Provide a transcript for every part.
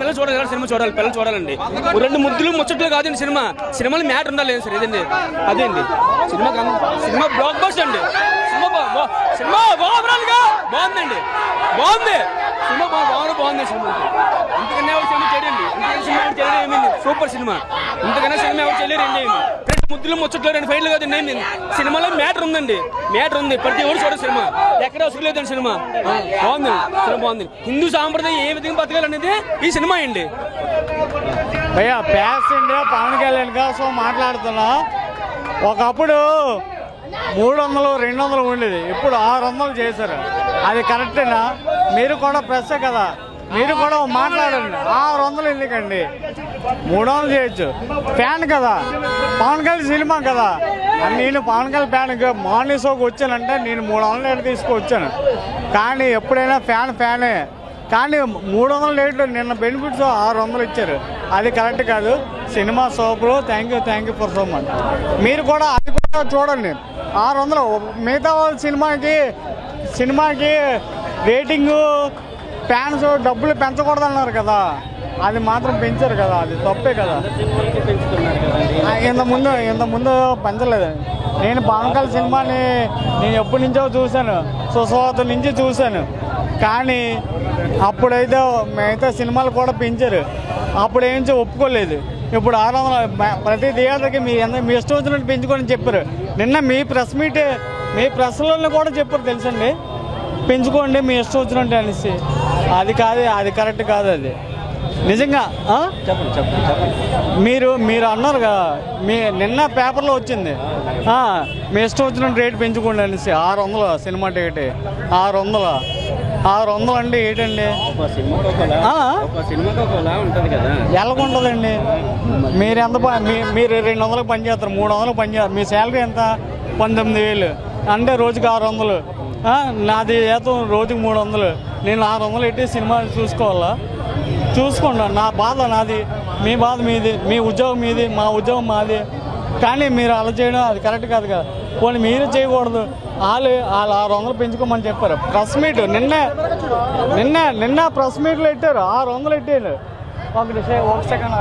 పిల్లలు చూడాలండి. రెండు ముద్దులు ముచ్చట్లు కాదండి సినిమాలు మ్యాటర్ ఉండాలి సార్. ఇదండి అదేండి సినిమా బ్లాక్ బస్టర్ అండి. సినిమా బాగుందండి, బాగుంది సినిమా, బాగుంది సినిమా. ఇంతకన్నా ఎవరు సినిమా చేయడండి, సినిమా చేయడం ఏమైంది, సూపర్ సినిమా. ఇంతకన్నా సినిమా ఎవరు చేయలేరు. ఏంటి రెండు ముద్దులు ముచ్చట్లు, రెండు ఫైట్లు కాదండి ఏమైంది. సినిమాలో మ్యాటర్ ఉందండి, మ్యాటర్ ఉంది. ప్రతి ఒక్కరు చూడదు సినిమా, ఎక్కడ అవసరం లేదండి. సినిమా బాగుంది, సినిమా బాగుంది. హిందూ సాంప్రదాయం ఏ విధంగా బతకాలనేది ఈ సినిమా అండి. భయ్యా ప్యాస్ ఇండియా పవన్ కళ్యాణ్ కోసం మాట్లాడుతున్నా. ఒకప్పుడు 300, 200 ఉండేది, ఇప్పుడు 600 చేశారు. అది కరెక్టేనా? మీరు కూడా ప్రెస్ కదా, మీరు కూడా మాట్లాడండి. 600 ఎందుకండి? 300 చేయొచ్చు. ఫ్యాన్ కదా, పవన్ కళ్యాణ్ సినిమా కదా. నేను పవన్ కళ్యాణ్ ఫ్యాన్. మార్నింగ్ షోకి వచ్చానంటే నేను 300 తీసుకొచ్చాను. కానీ ఎప్పుడైనా ఫ్యానే. కానీ 300 రేట్లు నిన్న బెనిఫిట్స్ 600 ఇచ్చారు. అది కరెక్ట్ కాదు. Cinema super. Thank you for so much. మీరు కూడా అది కూడా చూడండి. 600 మిగతా వాళ్ళ సినిమాకి రేటింగు ఫ్యాన్స్ డబ్బులు పెంచకూడదన్నారు కదా, అది మాత్రం పెంచారు కదా, అది తప్పే కదా. ఇంత ముందు పెంచలేదండి. నేను పవన్ కళ్యాణ్ సినిమాని నేను ఎప్పటి నుంచో చూశాను, సుస్వాగతం నుంచి చూశాను. కానీ అప్పుడైతే మిగతా సినిమాలు కూడా పెంచారు, అప్పుడేం ఒప్పుకోలేదు. ఇప్పుడు 600 ప్రతి థియేటర్కి మీ ఇష్టం వచ్చినట్టు పెంచుకోని చెప్పారు. నిన్న మీ ప్రెస్లో కూడా చెప్పారు తెలుసండి, పెంచుకోండి మీ ఇష్టం వచ్చినట్టు అనేసి. అది కాదు, అది కరెక్ట్ కాదు. అది నిజంగా మీరు అన్నారు కదా, నిన్న పేపర్లో వచ్చింది మీ ఇష్టం వచ్చినట్టు రేటు పెంచుకోండి అనేసి. 600 సినిమా టికెట్ 600 అంటే ఏంటండి? ఎలాగుంటుందండి? మీరు ఎంత మీరు 200 పని చేస్తారు, 300 పని చేస్తారు. మీ శాలరీ ఎంత? 19,000 అంటే రోజుకి 600. నాది జీతం రోజుకి 300. నేను 600 పెట్టి సినిమా చూసుకోవాలా? చూసుకోండి. నా బాధ నాది, మీ బాధ మీది, మీ ఉద్యోగం మీది, మా ఉద్యోగం మాది. కానీ మీరు అలా చేయడం అది కరెక్ట్ కాదు కదా. పోనీ మీరు చేయకూడదు. వాళ్ళు 600 పెంచుకోమని చెప్పారు. ప్రెస్ మీట్ నిన్న ప్రెస్ మీట్లో పెట్టారు, 600 పెట్టారు. ఒక సెకండ్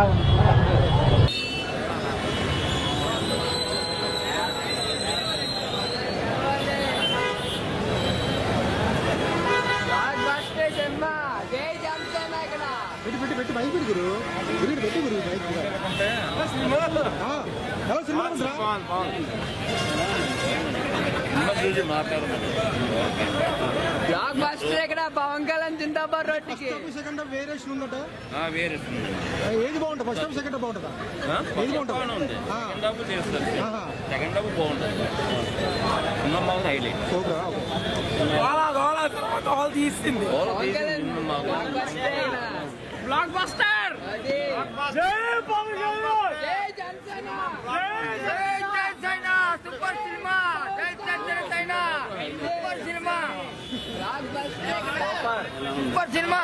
బ్లాక్ బస్టర్ ఇక్కడ పవన్ కళ్యాణ్ జిందాబాద్ రోడ్డుకి. సెకండ్ హాఫ్ వేరియేషన్ ఉందట. ఏది బాగుంటుంది? ఫస్ట్ హాఫ్ సెకండ్ హాఫ్ బాగుంటుందా? ఏది బాగుంటుంది? సెకండ్ హాఫ్ బాగుంటుంది. తీసింది block buster. Super cinema, super cinema, super cinema.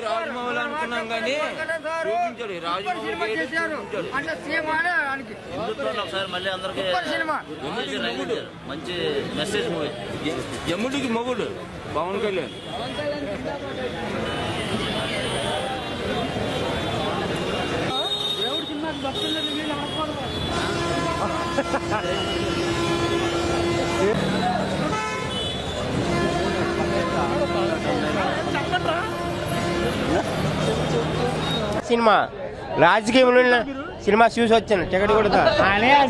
Rajamouli అనుకున్నాం కానీ ఒకసారి మళ్ళీ అందరికీ మంచి మెసేజ్ మూవీ. యముడికి మొగుడు పవన్ కళ్యాణ్. దేవుడి సినిమాకి భక్తులు సినిమా రాజకీయంలో సినిమా చూసి వచ్చాను. టికెట్ కూడా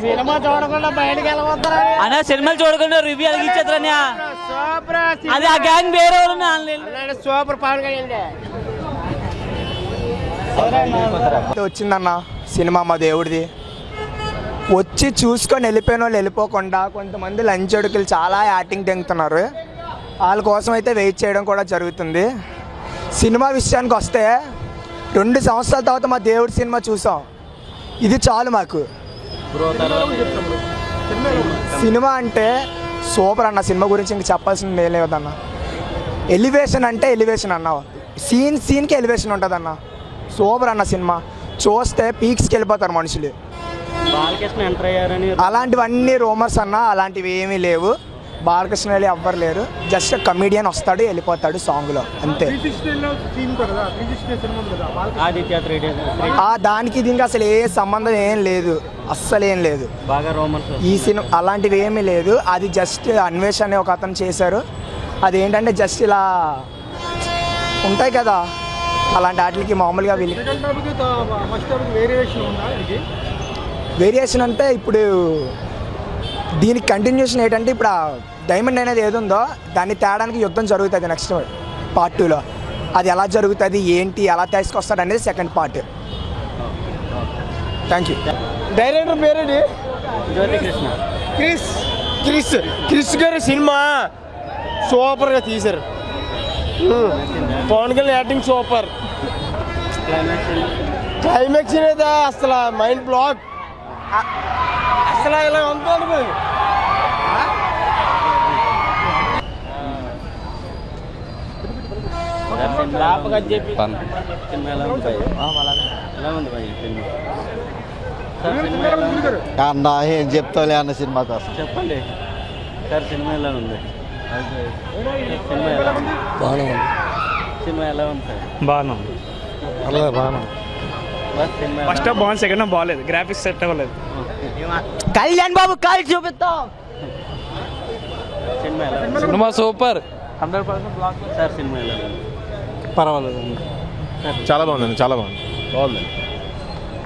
సినిమా చూడకుండా బయటకు వెళ్ళిపోతారా అనే? సినిమాలు చూడకుండా రివ్యూ అలిగించేద్దరని. అది ఆ గ్యాంగ్ వేరే సూపర్ పవన్ కళ్యాణ్ వచ్చిందన్న సినిమా మా దేవుడిది. వచ్చి చూసుకొని వెళ్ళిపోయిన వాళ్ళు వెళ్ళిపోకుండా కొంతమంది లంచడుకులు చాలా యాక్టింగ్ తెంగుతున్నారు. వాళ్ళ కోసం అయితే వెయిట్ చేయడం కూడా జరుగుతుంది. సినిమా విషయానికి వస్తే 2 సంవత్సరాల తర్వాత మా దేవుడి సినిమా చూసాం. ఇది చాలు మాకు. సినిమా అంటే సూపర్ అన్న. సినిమా గురించి ఇంక చెప్పాల్సింది ఏం లేదన్న. ఎలివేషన్ అంటే ఎలివేషన్ అన్న. సీన్కి ఎలివేషన్ ఉంటుంది అన్న. సూపర్ అన్న సినిమా. చూస్తే పీక్స్కి వెళ్ళిపోతారు మనుషులు. బాలకృష్ణ ఎంటర్ అయ్యారని అలాంటివన్నీ రూమర్స్ అన్న, అలాంటివి ఏమీ లేవు. బాలకృష్ణ వెళ్ళి ఎవ్వరు లేరు. జస్ట్ కమెడియన్ వస్తాడు, వెళ్ళిపోతాడు సాంగ్లో, అంతే. ఆదిత్య 3 days దానికి దీనికి అసలు ఏ సంబంధం ఏం లేదు, అస్సలు ఏం లేదు. బాగా రోమన్స్ ఈ సినిమా అలాంటివి ఏమీ లేదు. అది జస్ట్ అన్వేష్ అనే ఒక అతను చేశారు. అదేంటంటే జస్ట్ ఇలా ఉంటాయి కదా, అలాంటి వాటికి మామూలుగా వేరియేషన్ అంటే ఇప్పుడు దీనికి కంటిన్యూషన్ ఏంటంటే ఇప్పుడు ఆ డైమండ్ అనేది ఏది ఉందో దాన్ని తేడానికి యుద్ధం జరుగుతుంది నెక్స్ట్ పార్ట్ 2లో. అది ఎలా జరుగుతుంది, ఏంటి, ఎలా తీసుకొస్తాడు అనేది second part. Thank you. Director పేరేంటి? జ్యోతికృష్ణ. క్రిష్ గారి సినిమా సూపర్గా తీశారు. Pawan Kalyan acting super. Climax అనేది అసలు మైండ్ బ్లాక్. అసలు ఇలా అంతా అనుకోదు. అన్న ఏం చెప్తాలే అన్న సినిమా కోసం చెప్పండి సార్, సినిమా ఎలా ఉంది? సినిమా ఎలా ఉంది? సినిమా ఎలా ఉంది సార్? బాగున్నాం. ఫస్ట్ హాఫ్ బాగుంది, సెకండ్ హాఫ్ బాగాలేదు. గ్రాఫిక్స్ సెట్ అవ్వలేదు. కళ్యాణ్ బాబు కాల్ చూపిస్తాం. సినిమా ఎలా ఉంది? సినిమా సూపర్. 100% block sir. సినిమా ఎలా ఉంది? పర్వాలేదు, చాలా బాగుందండి, చాలా బాగుంది.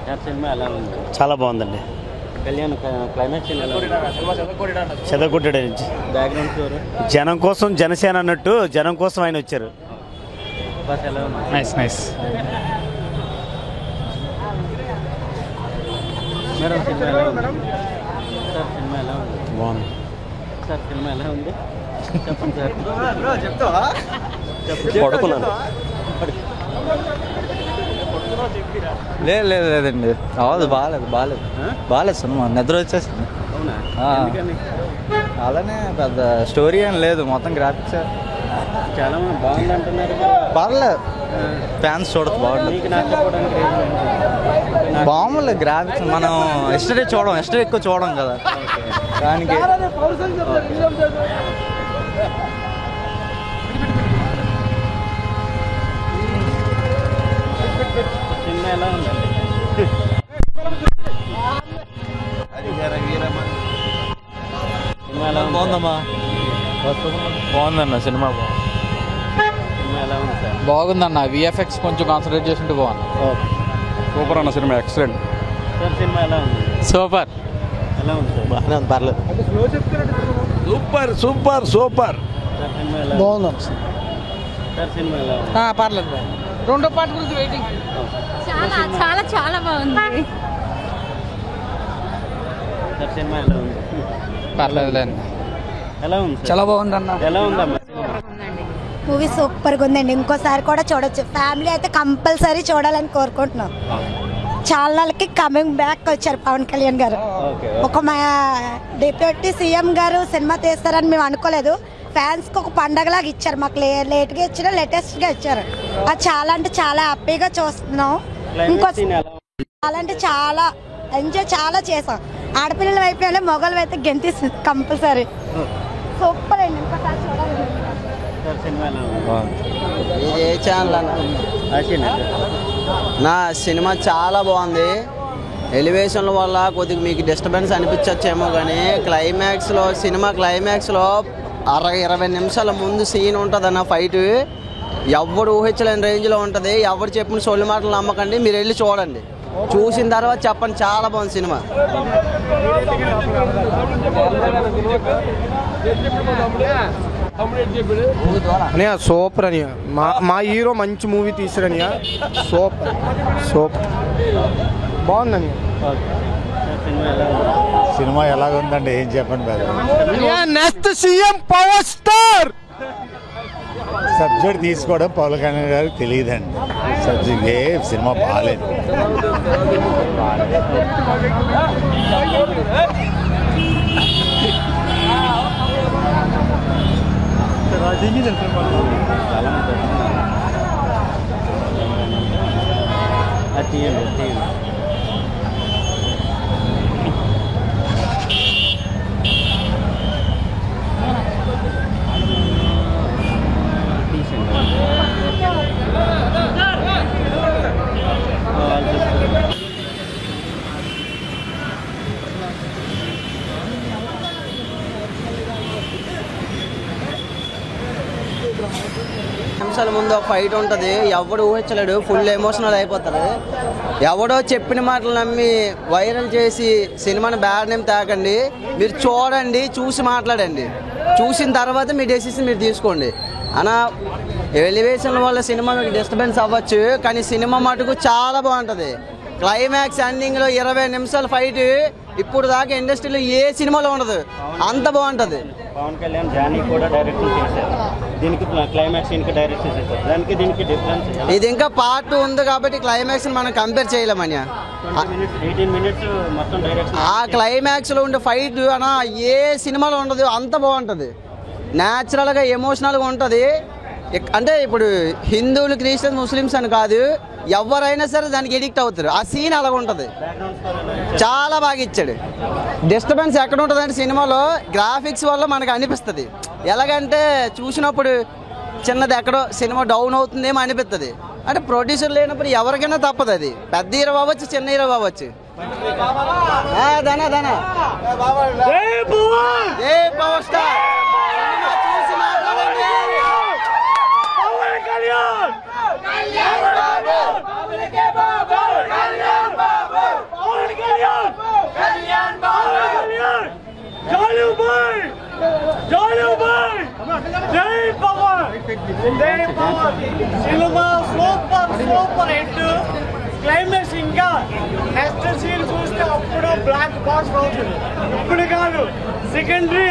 సార్ సినిమా ఎలా ఉంది? చాలా బాగుందండి. కళ్యాణ్ క్లైమాక్స్ ఎలా ఉంది? చెదగొట్టాడు నుంచి బ్యాక్గ్రౌండ్ స్కోర్ జనం కోసం జనసేన అన్నట్టు జనం కోసం ఆయన వచ్చారు. బస్ ఎలా ఉంది? నైస్. మేడం సినిమా ఎలా ఉంది? సార్ సినిమా ఎలా ఉంది? బాగుంది సార్ సినిమా ఎలా ఉంది? చెప్పండి సార్. పడుకున్నాను. లేదండి, అవదు. బాగాలేదు సినిమా. నిద్ర వచ్చేసింది. అవునా? ఎందుకని? అలానే పెద్ద స్టోరీ ఏం లేదు, మొత్తం గ్రాఫిక్స్ చాలా బాగుంది అంటున్నారు. పర్లేదు, ఫ్యాన్స్ చూడదు. బాగుంటుంది. మీకు నచ్చకపోవడానికి రీజన్ ఏంటి? బాగుంది గ్రాఫిక్స్. మనం హిస్టరీ ఎక్కువ చూడం కదా దానికి. సినిమా ఎలా ఉందండి? సినిమా ఎలా ఉంది? బాగుందన్న సినిమా. సినిమా ఎలా ఉంది సార్? బాగుందన్న. విఎఫ్ఎక్స్ కొంచెం కాన్సన్ట్రేట్ చేసింటే బాగుంది. సూపర్ అన్న సినిమా, ఎక్సలెంట్. సార్ సినిమా ఎలా ఉంది? సూపర్. ఎలా ఉంది సార్? బాగానే ఉంది, పర్లేదు. సూపర్. సార్ సినిమా ఎలా ఉంది? బాగుంది. సార్ సినిమా ఎలా ఉంది? పర్లేదు. రెండో పార్ట్ గురించి వెయిటింగ్. చాలా బాగుంది. సార్ సినిమా ఎలా ఉంది? పర్లేదులేండి. ఎలా ఉంది? చాలా బాగుందన్న. ఎలా ఉందమ్మా? మూవీ సూపర్గా ఉందండి. ఇంకోసారి కూడా చూడొచ్చు. ఫ్యామిలీ అయితే కంపల్సరీ చూడాలని కోరుకుంటున్నాం. చాలా నాళ్ళకి కమింగ్ బ్యాక్ వచ్చారు పవన్ కళ్యాణ్ గారు. ఒక మా డిప్యూటీ సీఎం గారు సినిమా తీస్తారని మేము అనుకోలేదు. ఫ్యాన్స్కి ఒక పండగలాగా ఇచ్చారు. మాకు లేట్గా ఇచ్చారు, లేటెస్ట్గా ఇచ్చారు. అది చాలా అంటే చాలా హ్యాపీగా చూస్తున్నాం. ఇంకో చాలా అంటే చాలా ఎంజాయ్ చాలా చేసాం. ఆడపిల్లల వైపు వెళ్ళి మొగల వైపు గెంతేస్తుంది కంపల్సరీ. సూపర్ అండి. ఇంకోసారి చూడాలి. ఏ ఛానల్ అన్న? నా సినిమా చాలా బాగుంది. ఎలివేషన్ల వల్ల కొద్దిగా మీకు డిస్టర్బెన్స్ అనిపించచ్చేమో, కానీ సినిమా క్లైమాక్స్లో 20 నిమిషాల ముందు సీన్ ఉంటుంది అన్న. ఫైట్ ఎవడు ఊహించలేని రేంజ్లో ఉంటుంది. ఎవరు చెప్పిన సొల్లు మాటలు నమ్మకండి, మీరు వెళ్ళి చూడండి. చూసిన తర్వాత చెప్పండి, చాలా బాగుంది సినిమా. అనియా సూపర్ అనియా. మా హీరో మంచి మూవీ తీసారనియా. సూపర్ బాగుందని. సినిమా ఎలాగుందండి ఏం చెప్పండి కదా. Next CM power star. Subject తీసుకోవడం పవన్ కళ్యాణ్ గారికి తెలియదండి. సబ్జెక్ట్ సినిమా బాగాలేదు. తీయండి. నిమిషాల ముందు ఒక ఫైట్ ఉంటుంది, ఎవడు ఊహించలేడు, ఫుల్ ఎమోషనల్ అయిపోతారు. ఎవడో చెప్పిన మాటలు నమ్మి వైరల్ చేసి సినిమాని బ్యాడ్ నేమ్ తాకండి. మీరు చూడండి, చూసి మాట్లాడండి, చూసిన తర్వాత మీ డెసిషన్ మీరు తీసుకోండి. అలా ఎలివేషన్ వల్ల సినిమా మీకు డిస్టర్బెన్స్ అవ్వచ్చు, కానీ సినిమా మటుకు చాలా బాగుంటుంది. క్లైమాక్స్ ఎండింగ్లో 20 నిమిషాల ఫైట్ ఇప్పుడు దాకా ఇండస్ట్రీలో ఏ సినిమాలో ఉండదు, అంత బాగుంటుంది. పవన్ కళ్యాణ్ జానీ కూడా డైరెక్షన్ చేశారు, దీనికి క్లైమాక్స్ ఇంకా డైరెక్షన్ చేశారు, దానికి దీనికి డిఫరెన్స్. ఇది ఇంకా పార్ట్ ఉంది కాబట్టి క్లైమాక్స్ మనం కంపేర్ చేయలేమని. 18 minutes మొత్తం డైరెక్షన్. ఆ క్లైమాక్స్ లో ఉండే ఫైట్ అనా ఏ సినిమాలో ఉండదు, అంత బాగుంటుంది. న్యాచురల్గా ఎమోషనల్గా ఉంటుంది. అంటే ఇప్పుడు హిందువులు, క్రిస్టియన్స్, ముస్లిమ్స్ అని కాదు, ఎవరైనా సరే దానికి ఎడిక్ట్ అవుతారు. ఆ సీన్ అలాగ ఉంటుంది, చాలా బాగా ఇచ్చాడు. డిస్టర్బెన్స్ ఎక్కడ ఉంటుంది అంటే సినిమాలో గ్రాఫిక్స్ వల్ల మనకు అనిపిస్తుంది. ఎలాగంటే చూసినప్పుడు చిన్నది ఎక్కడో సినిమా డౌన్ అవుతుందేమో అనిపిస్తుంది. అంటే ప్రొడ్యూసర్ లేనప్పుడు ఎవరికైనా తప్పదు, అది పెద్ద హీరో అవ్వచ్చు, చిన్న హీరో అవ్వచ్చు. Power star cinema super hit. Climax ఇంకా నెక్స్ట్ సీన్ చూస్తే అప్పుడు బ్లాక్ బాక్స్ అవుతుంది. ఇప్పుడు కాదు, సెకండరీ